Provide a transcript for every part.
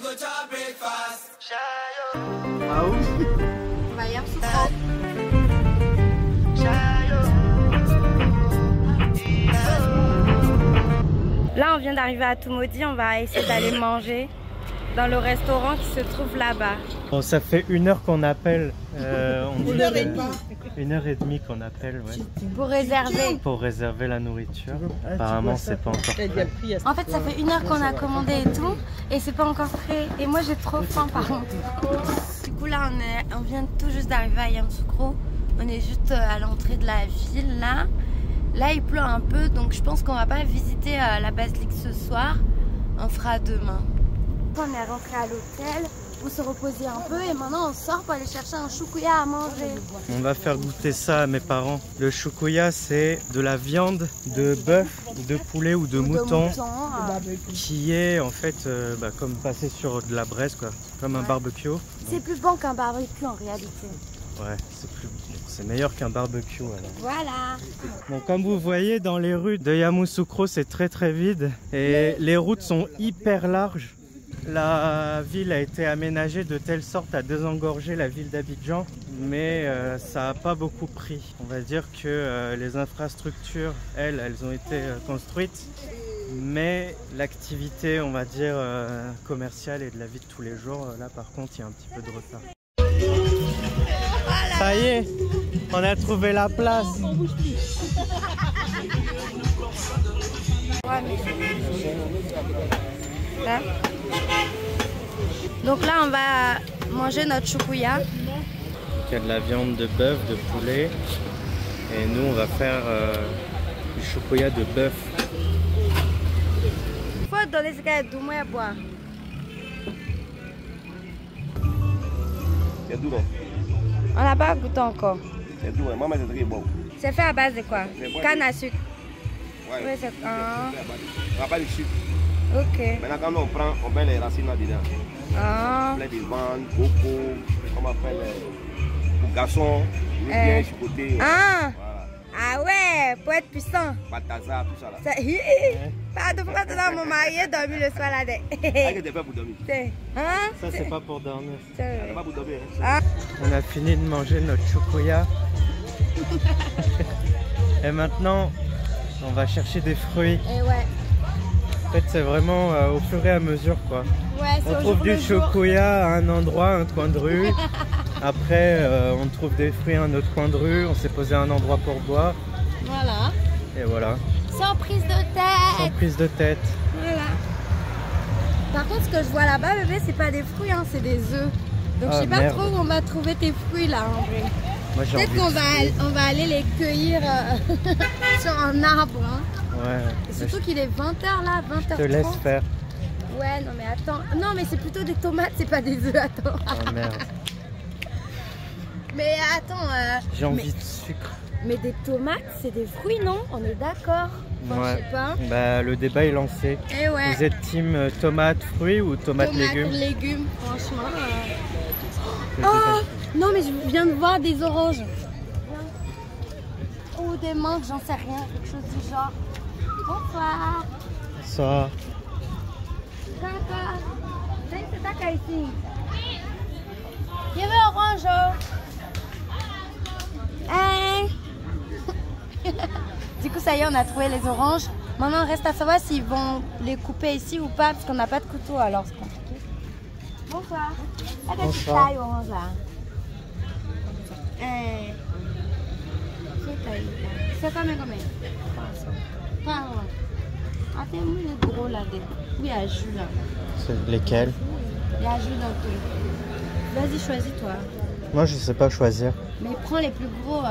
On va Yam Soukro. Là, on vient d'arriver à Toumaudi, on va essayer d'aller manger dans le restaurant qui se trouve là-bas. Bon, ça fait 1 heure qu'on appelle. On dit 1h30. 1h30 qu'on appelle, ouais. Pour réserver. Pour réserver la nourriture. Apparemment, c'est pas encore prêt. En fait, ça fait 1 heure qu'on a commandé et tout, et c'est pas encore prêt. Et moi, j'ai trop faim, par contre. Du coup, là, on vient tout juste d'arriver à Yamoussoukro. On est juste à l'entrée de la ville, là. Là, il pleut un peu, donc je pense qu'on va pas visiter la basilique ce soir. On fera demain. On est rentré à l'hôtel pour se reposer un peu et maintenant on sort pour aller chercher un choukouya à manger. On va faire goûter ça à mes parents. Le choukouya, c'est de la viande de bœuf, de poulet ou de mouton qui est en fait comme passer sur de la braise, quoi. Comme un barbecue. C'est plus bon qu'un barbecue en réalité. Ouais, c'est meilleur qu'un barbecue alors. Voilà. Bon, comme vous voyez, dans les rues de Yamoussoukro, c'est très vide et les routes sont hyper larges. La ville a été aménagée de telle sorte à désengorger la ville d'Abidjan, mais ça n'a pas beaucoup pris. On va dire que les infrastructures, elles ont été construites, mais l'activité, on va dire, commerciale et de la vie de tous les jours, là par contre, il y a un petit peu de retard. Ça y est, on a trouvé la place. Là. Donc là, on va manger notre choukouya. Il y a de la viande de bœuf, de poulet, et nous on va faire du choukouya de bœuf. Il faut donner ce qu'il y a d'où à boire. C'est doux, On n'a pas goûté encore. c'est doux, maman c'est très bon. C'est fait à base de quoi? Canne à sucre. Ouais, Oui, c'est... on n'a pas de sucre. Ok. Maintenant quand on met les racines là-dedans. Ah. Plein de viande, coco, comment on appelle, pour garçon, bien chicoté. Ah. Voilà. Ah ouais, pour être puissant. Balthazar, tout ça là. Ça... Pardon, pourquoi tu as mon mari a dormi le soir là-dedans? Ah, que t'es pas pour dormir. Hein? Ça c'est pas pour dormir. C'est pas pour dormir. Ah. On a fini de manger notre choukouya. Et maintenant, on va chercher des fruits. Et ouais. En fait, c'est vraiment au fur et à mesure, quoi. Ouais, On trouve du choukouya à un endroit, un coin de rue. Après, on trouve des fruits à un autre coin de rue. On s'est posé à un endroit pour boire. Voilà. Et voilà. Sans prise de tête. Sans prise de tête. Voilà. Par contre, ce que je vois là-bas, bébé, c'est pas des fruits, hein, c'est des œufs. Donc je sais pas trop où on va trouver tes fruits là, en vrai. Peut-être qu'on va aller les cueillir sur un arbre. Hein. Ouais. Et surtout qu'il est 20h là, 20h30. Je te laisse faire. Ouais, non mais attends. Non mais c'est plutôt des tomates, c'est pas des œufs, attends. Oh merde. Mais attends. J'ai envie de sucre. Mais des tomates, c'est des fruits, non? On est d'accord? Enfin, ouais. Je sais pas. Bah, le débat est lancé. Et ouais. Vous êtes team tomates fruits ou tomates légumes? Tomates légumes, franchement. Oh non mais je viens de voir des oranges. Ou des mangues, j'en sais rien, quelque chose du genre. Bonsoir. Ça. Kaka. C'est ta ici. Il y avait orange. Hein? Du coup ça y est, on a trouvé les oranges. Maintenant, on reste à savoir s'ils vont les couper ici ou pas, parce qu'on n'a pas de couteau, alors c'est compliqué. Bonsoir. Bonsoir. Taille orange là. C'est combien? Pas ah, t'es le gros là. Oui, il y a jus là. C'est lesquels? Il y a jus dans tout. Vas-y, choisis-toi. Moi, je sais pas choisir. Mais prends les plus gros.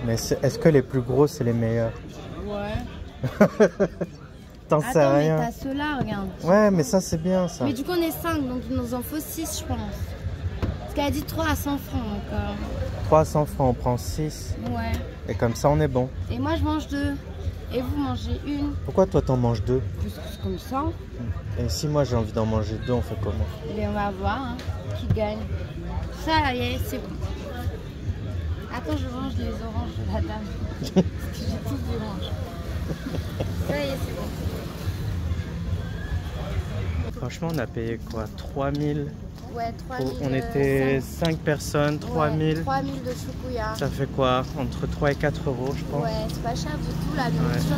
Mais est-ce que les plus gros, c'est les meilleurs? Ouais. T'en sais rien. Mais t'as ceux-là, regarde. Ouais, mais ça, c'est bien ça. Mais du coup, on est 5, donc il nous en faut 6, je pense. Parce qu'elle a dit 3 à 100 francs encore. 300 francs, on prend 6. Ouais. Et comme ça, on est bon. Et moi, je mange 2. Et vous mangez 1. Pourquoi toi, t'en manges 2? Parce que c'est comme ça. Et si moi, j'ai envie d'en manger 2, on fait comment? Et on va voir hein, qui gagne. Ça y est, c'est bon. Attends, je mange les oranges de la dame. Parce que j'ai tous des oranges. Ça y est, c'est bon. Franchement, on a payé quoi, 3000? Ouais, 3000. On était 5 personnes, 3000. Ouais, 3000 de choukouya. Ça fait quoi? Entre 3 et 4 euros, je pense. Ouais, c'est pas cher du tout la nourriture.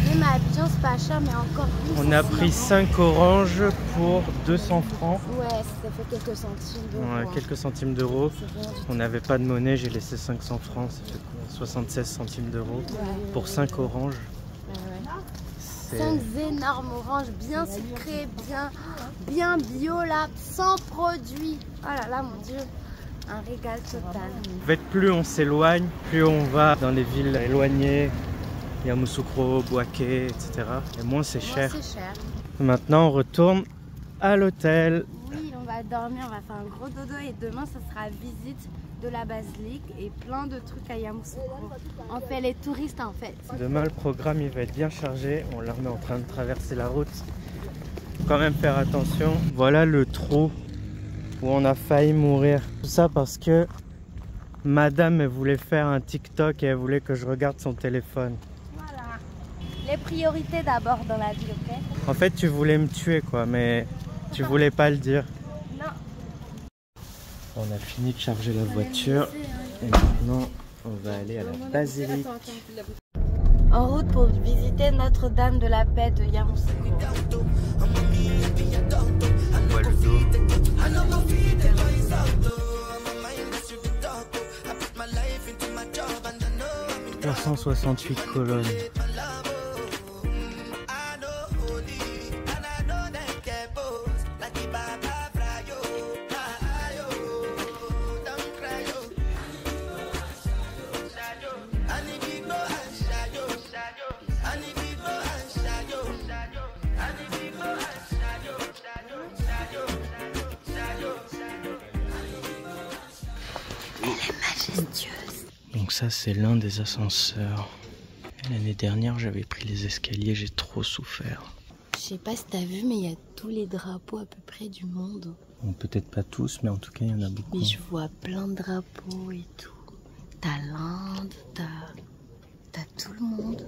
Même à Abidjan, c'est pas cher, mais encore plus. On a pris 5 oranges pour 200 francs. Ouais, ça fait quelques centimes d'euros. Ouais, quelques centimes d'euros. On n'avait pas de monnaie, j'ai laissé 500 francs, ça fait quoi, 76 centimes d'euros pour 5 oranges. Ouais. 5 énormes oranges, bien sucrées, bien bio là, sans produits. Oh là là, mon Dieu, un régal total. En fait, plus on s'éloigne, plus on va dans les villes éloignées, Yamoussoukro, Bouaké, etc. Et moins c'est cher. Maintenant, on retourne à l'hôtel. Oui, on va dormir, on va faire un gros dodo et demain, ça sera visite de la basilique et plein de trucs à Yamoussoukro. On fait les touristes en fait. Demain, le programme il va être bien chargé. On leur met en train de traverser la route. Faut quand même faire attention. Voilà le trou où on a failli mourir. Tout ça parce que madame elle voulait faire un TikTok et elle voulait que je regarde son téléphone. Voilà. Les priorités d'abord dans la vie, ok? En fait, tu voulais me tuer quoi, mais tu voulais pas le dire. Non. On a fini de charger la voiture et maintenant on va aller à la basilique. En route pour visiter Notre-Dame de la Paix de Yamoussoukro. On voit le dôme. 368 colonnes. Donc ça c'est l'un des ascenseurs. L'année dernière j'avais pris les escaliers, j'ai trop souffert. Je sais pas si t'as vu, mais il y a tous les drapeaux à peu près du monde. Bon, peut-être pas tous, mais en tout cas il y en a beaucoup. Mais je vois plein de drapeaux et tout. T'as l'Inde, t'as tout le monde.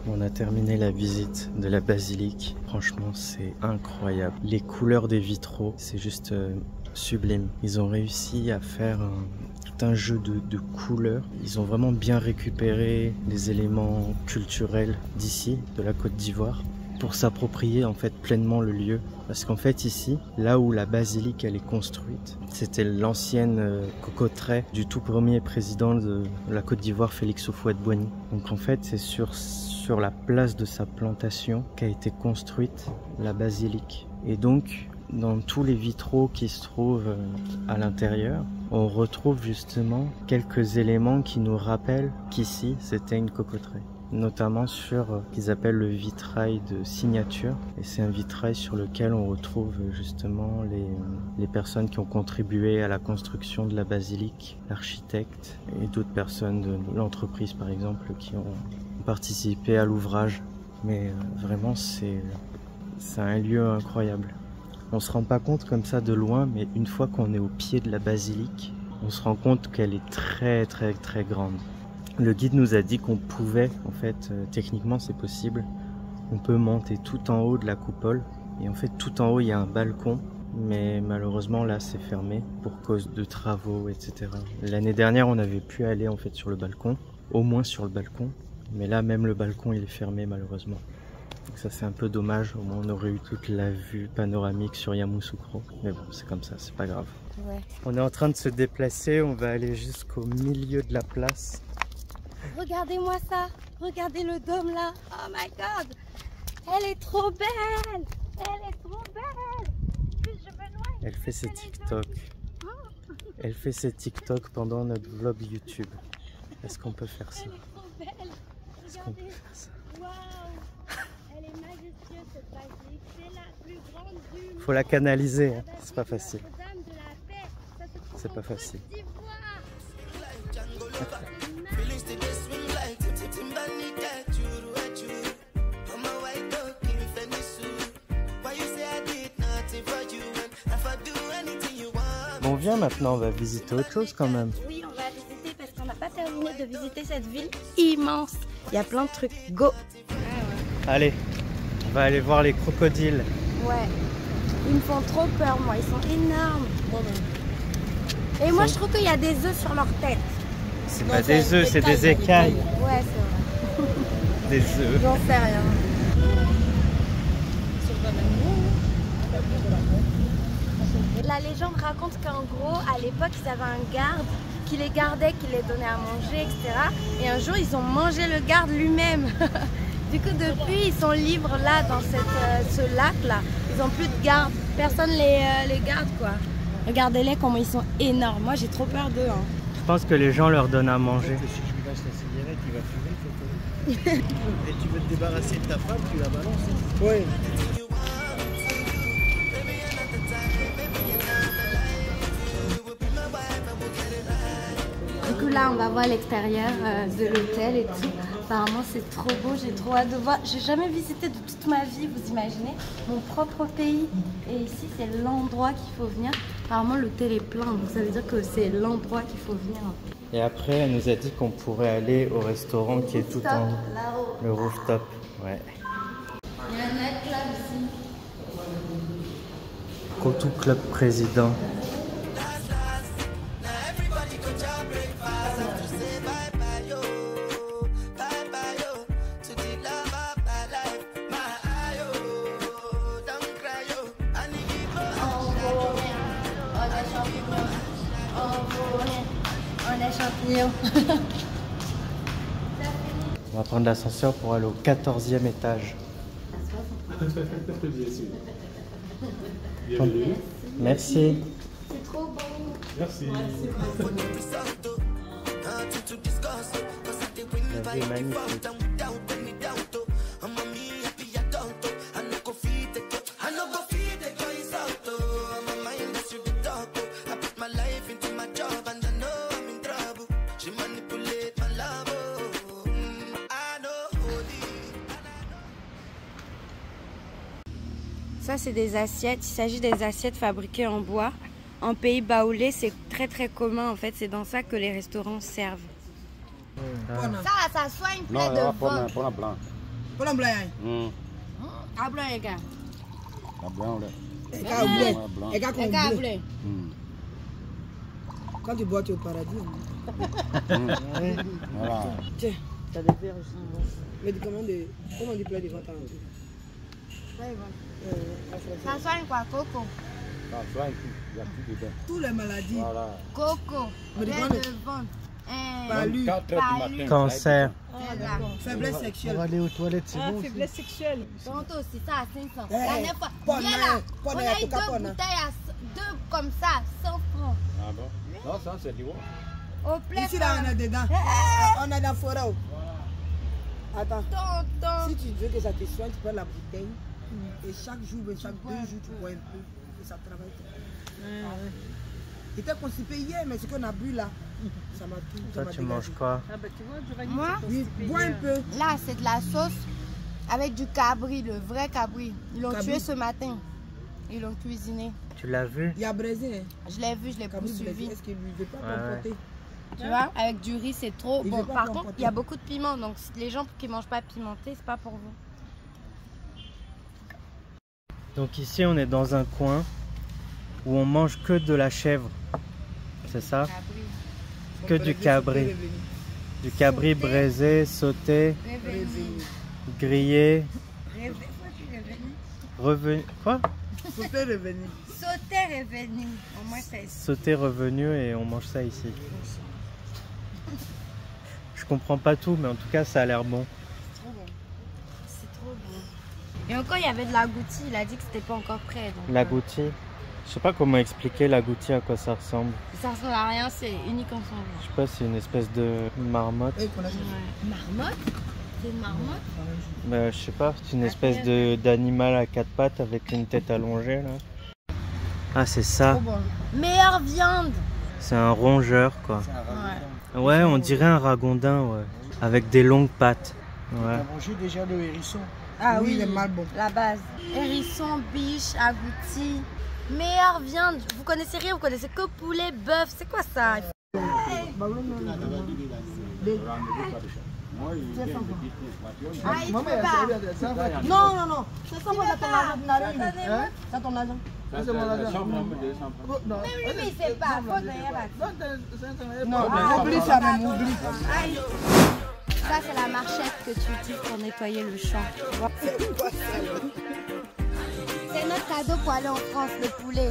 On a terminé la visite de la basilique. Franchement, c'est incroyable. Les couleurs des vitraux, c'est juste sublime. Ils ont réussi à faire tout un jeu de couleurs. Ils ont vraiment bien récupéré les éléments culturels d'ici, de la Côte d'Ivoire, pour s'approprier en fait pleinement le lieu. Parce qu'en fait ici, là où la basilique elle est construite, c'était l'ancienne cocoterie du tout premier président de la Côte d'Ivoire, Félix Houphouët-Boigny. Donc en fait c'est sur la place de sa plantation qu'a été construite la basilique. Et donc dans tous les vitraux qui se trouvent à l'intérieur, on retrouve justement quelques éléments qui nous rappellent qu'ici c'était une cocoterie. Notamment sur ce qu'ils appellent le vitrail de signature. Et c'est un vitrail sur lequel on retrouve justement les personnes qui ont contribué à la construction de la basilique, l'architecte et d'autres personnes de l'entreprise par exemple qui ont participé à l'ouvrage. Mais vraiment c'est un lieu incroyable. On se rend pas compte comme ça de loin, mais une fois qu'on est au pied de la basilique, on se rend compte qu'elle est très très très grande. Le guide nous a dit qu'on pouvait, en fait, techniquement c'est possible, on peut monter tout en haut de la coupole. Et en fait tout en haut il y a un balcon, mais malheureusement là c'est fermé pour cause de travaux, etc. L'année dernière on avait pu aller en fait sur le balcon, au moins sur le balcon, mais là même le balcon il est fermé malheureusement. Donc ça c'est un peu dommage, au moins on aurait eu toute la vue panoramique sur Yamoussoukro. Mais bon c'est comme ça, c'est pas grave. Ouais. On est en train de se déplacer, on va aller jusqu'au milieu de la place. Regardez-moi ça, regardez le dôme là. Oh my god, elle est trop belle, elle est trop belle. Je me noie. Elle fait ses TikTok. Elle fait ses TikTok pendant notre vlog YouTube. Est-ce qu'on peut faire ça? Elle est trop belle. Est-ce qu'on peut faire ça? Waouh, elle est majestueuse cette basilique. C'est la plus grande du monde. Faut la canaliser, hein. C'est pas facile. Notre-Dame de la Paix. Ça se trouve C'est pas en facile. Côte d'Ivoire. Why you say I did nothing for you? Bon, viens maintenant, on va visiter autre chose quand même. Oui, on va visiter parce qu'on n'a pas terminé de visiter cette ville immense. Il y a plein de trucs. Go! Allez, on va aller voir les crocodiles. Ouais. Ils me font trop peur, moi. Ils sont énormes. Et moi, je trouve qu'il y a des œufs sur leur tête. C'est pas des œufs, c'est des écailles. Ouais, c'est vrai. Des œufs. J'en sais rien. La légende raconte qu'en gros, à l'époque, ils avaient un garde qui les gardait, qui les donnait à manger, etc. Et un jour, ils ont mangé le garde lui-même. Du coup, depuis, ils sont libres là, dans ce lac-là. Ils n'ont plus de garde. Personne les garde, quoi. Regardez-les comment ils sont énormes. Moi, j'ai trop peur d'eux. Hein. Je pense que les gens leur donnent à manger. Si je lui lâche la cigarette, il va fumer. Et tu veux te débarrasser de ta femme, tu la balances. Oui. Du coup, là, on va voir l'extérieur de l'hôtel et tout. Apparemment, c'est trop beau. J'ai trop hâte de voir. J'ai jamais visité de toute ma vie, vous imaginez, mon propre pays. Et ici, c'est l'endroit qu'il faut venir. Apparemment, l'hôtel est plein, donc ça veut dire que c'est l'endroit qu'il faut venir. Et après, elle nous a dit qu'on pourrait aller au restaurant qui est tout en haut. Là-haut. Le rooftop, ouais. Il y a un nightclub ici. Kotou Club Président. On va prendre l'ascenseur pour aller au 14e étage. Merci. C'est trop beau. Merci. La vue est magnifique. Ça, c'est des assiettes. Il s'agit des assiettes fabriquées en bois. En pays baoulé, c'est très très commun en fait. C'est dans ça que les restaurants servent. Ça soigne plein de vent. Pour la blanc. Pour la blanc. Ah, blanc, les gars. La blanc, là. Et quand bleu. Et quand bleu. bleu. Quand tu bois, tu es au paradis. Voilà. Tiens. T'as des verres ici. Médicaments de... Comment on dit plein de ventes Ça soigne quoi, coco? Ça soigne tout. Il y a tout dedans. Toutes les maladies. Voilà. Coco, Médicaments plein de... de vent. Palu. 4 heures du matin. Cancer. Faiblesse sexuelle. Pour aller aux toilettes, c'est bon. Faiblesse sexuelle. Tantôt aussi, ça à 500. Eh, La dernière fois, pas viens mal, là. pas On mal, a eu tout cas, pas 2 mal. bouteilles à 2 comme ça, 100 francs. Ah bon? Non, ça c'est du bon. Au plein. Ici, là, on est dedans. On est dans la forêt. Attends. Tonton. Si tu veux que ça te soigne, tu prends la bouteille. Et chaque jour, chaque 2 jours, tu bois un peu. Et ça travaille. J'étais constipé hier, mais ce qu'on a bu là, ça m'a tout. Toi, tu manges quoi? Moi, Oui, bois un peu. là, c'est de la sauce avec du cabri, le vrai cabri. Ils l'ont Cabri. tué ce matin. Ils l'ont cuisiné. Tu l'as vu? Il y a braisé. Hein. Je l'ai vu, je l'ai Cabri braisé. poursuivi. Est-ce qu'il ne veut pas Ouais. compoter? Tu vois, avec du riz, c'est trop Il bon. veut pas Par compoter. contre, il y a beaucoup de piment. Donc, les gens qui mangent pas pimenté, c'est pas pour vous. Donc ici, on est dans un coin où on mange que de la chèvre. C'est ça? Cabri. Que du cabri. Du cabri braisé, sauté, grillé, revenu. Quoi? Sauter revenu. Sauter est venu. Au moins, c'est Sauté, revenu, et on mange ça ici. Je comprends pas tout, mais en tout cas, ça a l'air bon. trop bon. C'est trop bon. Et encore, il y avait de l'agouti. Il a dit que c'était pas encore prêt. Donc, L'agouti. Je sais pas comment expliquer l'agouti, à quoi ça ressemble. ça ressemble à rien, c'est unique en son Je sais pas, c'est une espèce de marmotte. Et qu'on a genre. Marmotte? C'est une marmotte? Je sais pas, c'est une espèce d'animal à 4 pattes avec une tête allongée là. Ah, c'est ça. Trop bon. Meilleure viande! C'est un rongeur quoi. Ouais. Ouais, on dirait un ragondin, ouais. Avec des longues pattes. Ouais. T'as mangé déjà le hérisson? Ah oui, il est mal bon. La base. Hérisson, biche, agouti. Meilleure viande. Vous connaissez rien, vous connaissez que poulet, bœuf. C'est quoi ça? Ah, il faut pas. Non, non, non. Ça, c'est ton argent. Ça, ton argent. Mais lui, il sait pas. Faut d'ailleurs. Non, oublie ça, même, oublie ça. Ça, c'est la marchette que tu utilises pour nettoyer le champ. C'est notre cadeau pour aller en France, le poulet.